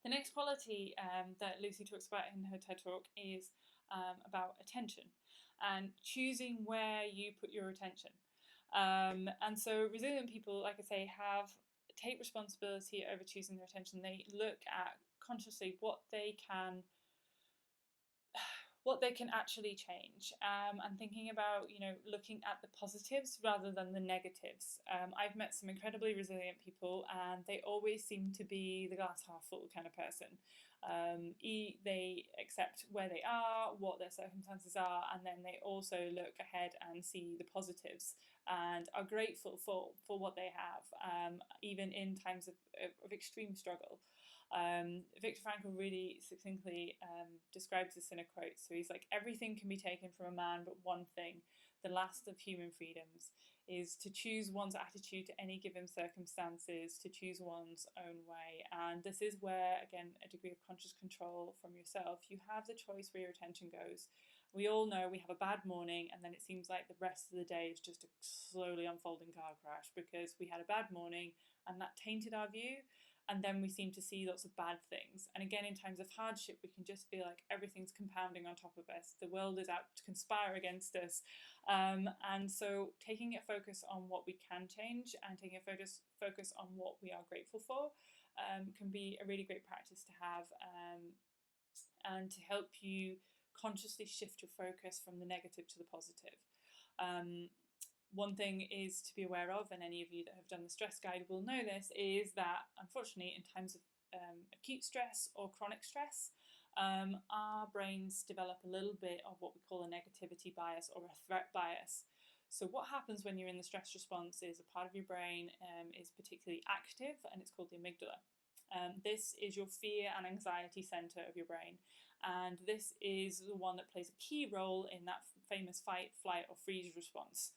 The next quality that Lucy talks about in her TED Talk is about attention and choosing where you put your attention. And so resilient people, like I say, take responsibility over choosing their attention. They look at consciously what they can actually change, and thinking about, looking at the positives rather than the negatives. I've met some incredibly resilient people, and they always seem to be the glass half full kind of person. They accept where they are, what their circumstances are, and then they also look ahead and see the positives and are grateful for what they have, even in times of extreme struggle. Viktor Frankl really succinctly describes this in a quote. So he's like, everything can be taken from a man, but one thing, the last of human freedoms, is to choose one's attitude to any given circumstances, to choose one's own way. And this is where, again, a degree of conscious control from yourself. You have the choice where your attention goes. We all know we have a bad morning, and then it seems like the rest of the day is just a slowly unfolding car crash because we had a bad morning and that tainted our view. And then we seem to see lots of bad things. And again, in times of hardship, we can just feel like everything's compounding on top of us. The world is out to conspire against us. And so taking a focus on what we can change and taking a focus on what we are grateful for can be a really great practice to have, and to help you consciously shift your focus from the negative to the positive. One thing is to be aware of, and any of you that have done the stress guide will know this, is that unfortunately in times of acute stress or chronic stress, our brains develop a little bit of what we call a negativity bias or a threat bias. So what happens when you're in the stress response is a part of your brain is particularly active, and it's called the amygdala. This is your fear and anxiety center of your brain, and this is the one that plays a key role in that famous fight, flight, or freeze response.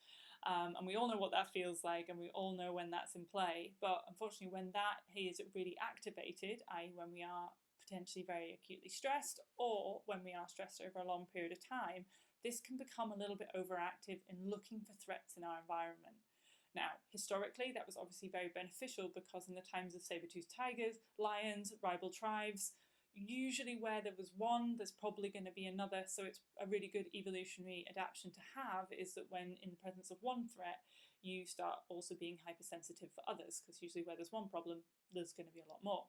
And we all know what that feels like, and we all know when that's in play. But unfortunately, when that is really activated, i.e. when we are potentially very acutely stressed, or when we are stressed over a long period of time, this can become a little bit overactive in looking for threats in our environment. Now, historically, that was obviously very beneficial because in the times of saber-toothed tigers, lions, rival tribes, usually where there was one, there's probably going to be another. So it's a really good evolutionary adaptation to have, is that when in the presence of one threat, you start also being hypersensitive for others, because usually where there's one problem, there's going to be a lot more.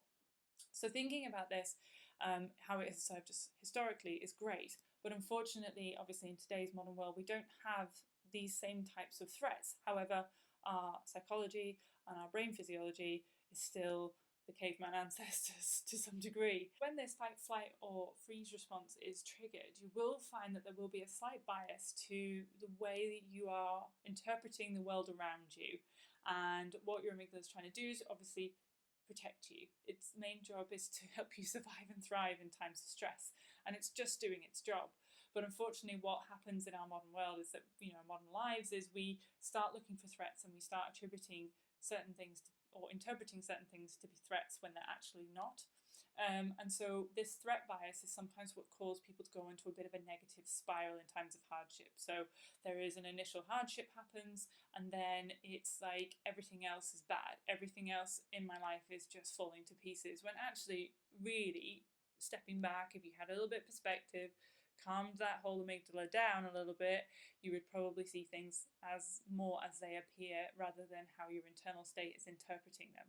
So thinking about this, how it has served us historically is great. But unfortunately, obviously in today's modern world, we don't have these same types of threats. However, our psychology and our brain physiology is still the caveman ancestors to some degree. When this fight, flight, or freeze response is triggered, you will find that there will be a slight bias to the way that you are interpreting the world around you. And what your amygdala is trying to do is obviously protect you. Its main job is to help you survive and thrive in times of stress, and it's just doing its job. But unfortunately, what happens in our modern world is that, modern lives, is we start looking for threats and we start attributing certain things or interpreting certain things to be threats when they're actually not. And so this threat bias is sometimes what causes people to go into a bit of a negative spiral in times of hardship. So there is an initial hardship happens, and then it's like everything else is bad. Everything else in my life is just falling to pieces, when actually, really, stepping back, if you had a little bit of perspective, calmed that whole amygdala down a little bit, you would probably see things as more as they appear rather than how your internal state is interpreting them.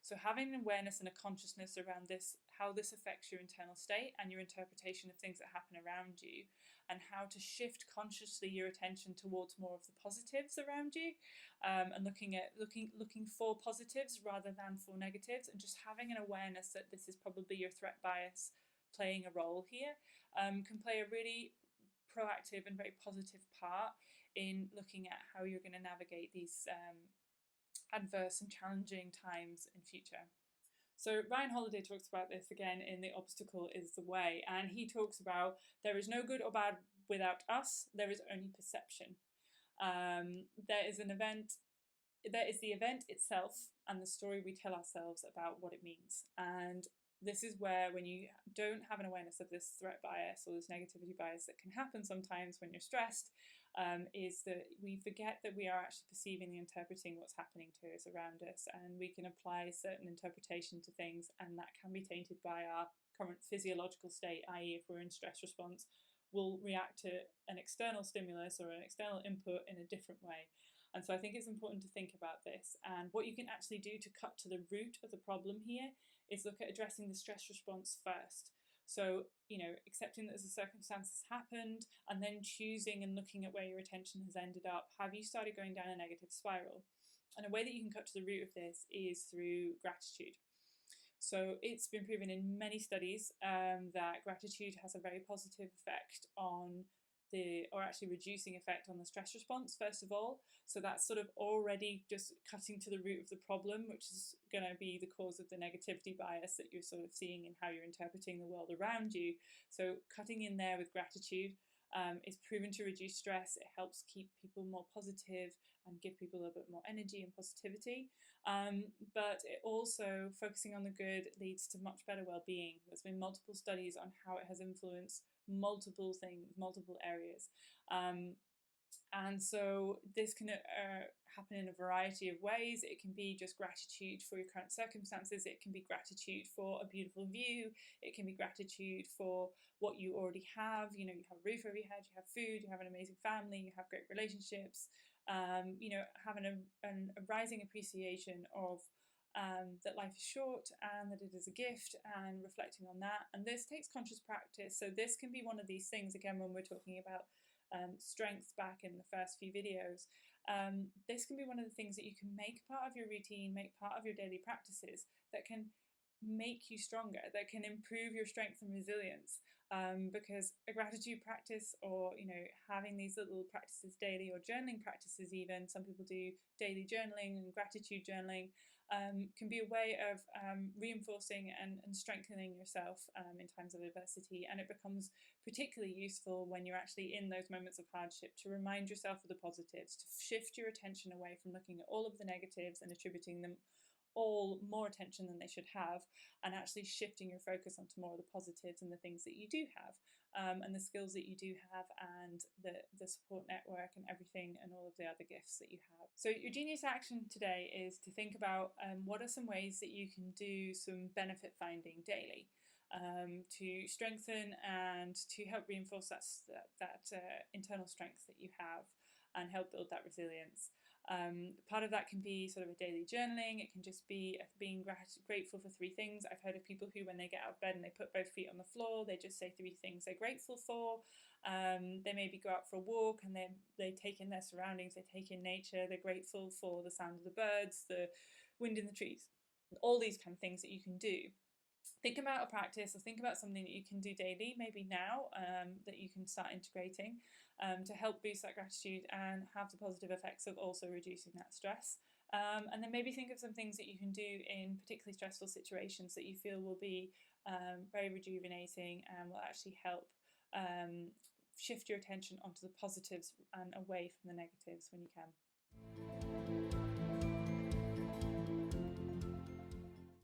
So having an awareness and a consciousness around this, how this affects your internal state and your interpretation of things that happen around you, and how to shift consciously your attention towards more of the positives around you, and looking for positives rather than for negatives, and just having an awareness that this is probably your threat bias playing a role here, can play a really proactive and very positive part in looking at how you're going to navigate these adverse and challenging times in future. So Ryan Holiday talks about this again in The Obstacle is the Way, and he talks about there is no good or bad without us, there is only perception. There is the event itself and the story we tell ourselves about what it means. And this is where, when you don't have an awareness of this threat bias or this negativity bias that can happen sometimes when you're stressed, is that we forget that we are actually perceiving and interpreting what's happening to us around us, and we can apply certain interpretation to things, and that can be tainted by our current physiological state, i.e. if we're in stress response, we'll react to an external stimulus or an external input in a different way. And so I think it's important to think about this. And what you can actually do to cut to the root of the problem here is look at addressing the stress response first. So, accepting that the circumstances happened and then choosing and looking at where your attention has ended up. Have you started going down a negative spiral? And a way that you can cut to the root of this is through gratitude. So it's been proven in many studies that gratitude has a very positive effect on or actually reducing effect on the stress response, first of all. So that's sort of already just cutting to the root of the problem, which is going to be the cause of the negativity bias that you're sort of seeing in how you're interpreting the world around you. So cutting in there with gratitude is proven to reduce stress. It helps keep people more positive and give people a little bit more energy and positivity. But it also, focusing on the good, leads to much better well-being. There's been multiple studies on how it has influenced multiple things, multiple areas. And so this can happen in a variety of ways. It can be just gratitude for your current circumstances. It can be gratitude for a beautiful view. It can be gratitude for what you already have. You have a roof over your head, you have food, you have an amazing family, you have great relationships. Having a rising appreciation of that life is short and that it is a gift, and reflecting on that. And this takes conscious practice. So this can be one of these things, again, when we're talking about strengths back in the first few videos. This can be one of the things that you can make part of your routine, make part of your daily practices that can make you stronger, that can improve your strength and resilience. Because a gratitude practice, or having these little practices daily, or journaling practices even, some people do daily journaling and gratitude journaling, can be a way of reinforcing and strengthening yourself in times of adversity. And it becomes particularly useful when you're actually in those moments of hardship, to remind yourself of the positives, to shift your attention away from looking at all of the negatives and attributing them all more attention than they should have, and actually shifting your focus onto more of the positives and the things that you do have, and the skills that you do have, and the support network and everything, and all of the other gifts that you have. So your Gen-ius action today is to think about what are some ways that you can do some benefit finding daily, to strengthen and to help reinforce that internal strength that you have, and help build that resilience. Part of that can be sort of a daily journaling. It can just be being grateful for 3 things. I've heard of people who, when they get out of bed and they put both feet on the floor, they just say 3 things they're grateful for. They maybe go out for a walk and they take in their surroundings, they take in nature, they're grateful for the sound of the birds, the wind in the trees, all these kind of things that you can do. Think about a practice, or think about something that you can do daily, maybe now, that you can start integrating to help boost that gratitude and have the positive effects of also reducing that stress. And then maybe think of some things that you can do in particularly stressful situations that you feel will be very rejuvenating and will actually help shift your attention onto the positives and away from the negatives when you can.